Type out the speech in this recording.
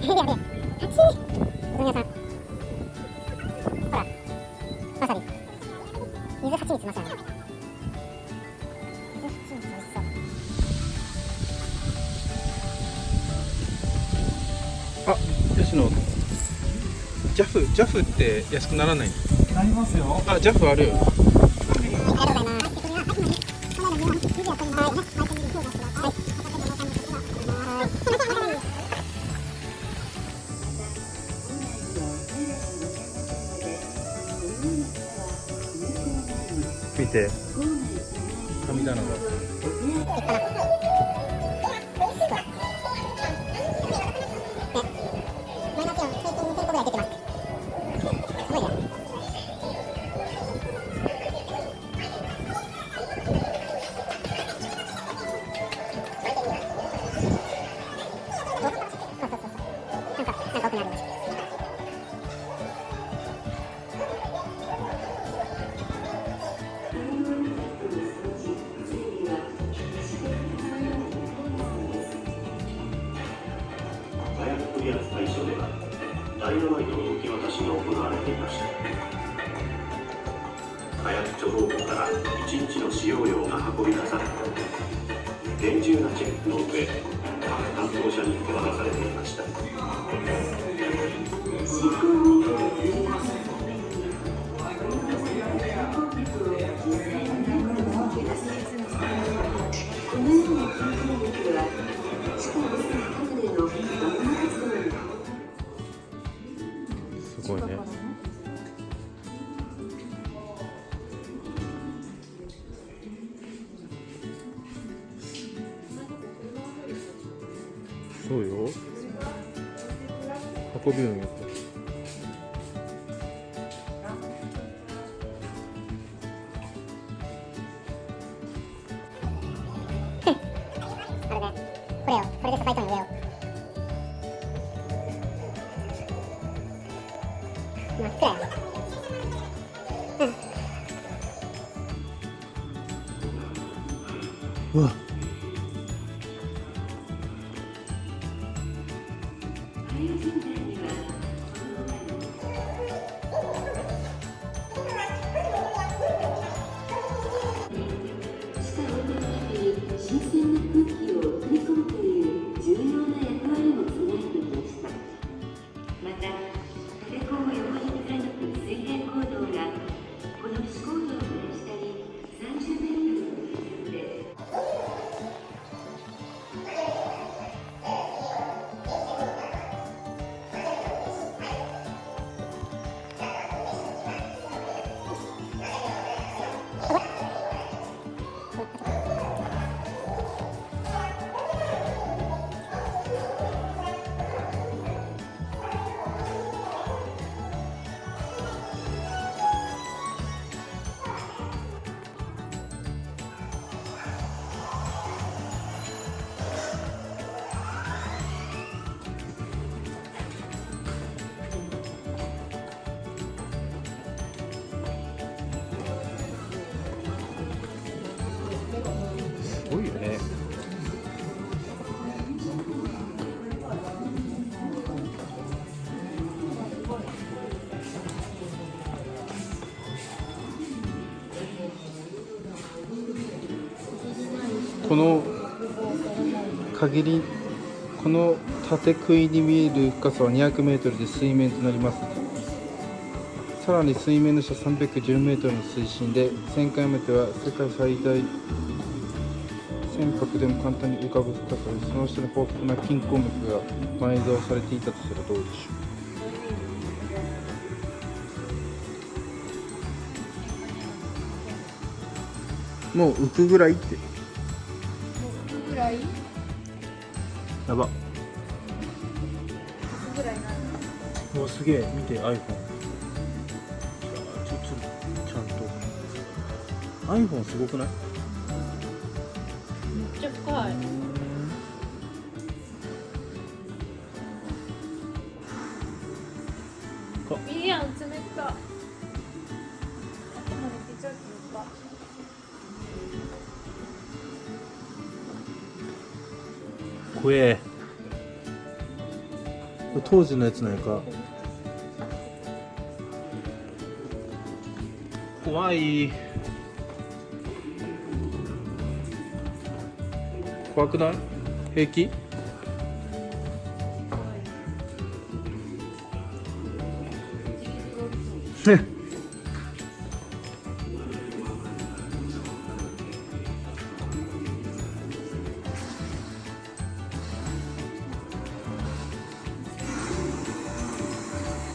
いやね、8うどん屋さん。ほら、わさび。水蜂蜜まさに。水蜂蜜美味しそう。あ、吉野。ジャフって安くならない？なりますよ。あ、ジャフあるよ。ありがとうございます。見て。神棚が。取扱会所ではダイナマイトの受け渡しが行われていました。火薬貯蔵庫から1日の使用量が運び出され厳重なチェックの上各担当者に手渡されていました。すごいね。そうよ。運ぶようになった。これよ、これでサイトに植えよう。真っ暗よ。うわ。新鮮な空気を送り込むという重要な役割も備えていました。また、風向を横に貫く水平坑道がこの主坑道の下に30メートルの距離ですごいよね。この限り、この縦杭に見える深さは200メートルで水面となります。さらに水面の下310メートルの水深で1000回目では世界最大船舶でも簡単に浮かぶ深さで、その下に豊富な金鉱脈が埋蔵されていたとすればどうでしょう。もう浮くぐらいって。浮くぐらい？やば。浮くぐらいなんだ。もうすげえ、見て iPhone。ちゃんと iPhone すごくない？めっちゃ深い。いいやん、冷た。頭にピチャッとか。怖え。れ当時のやつなんやか。怖い。怖くない？平気？ね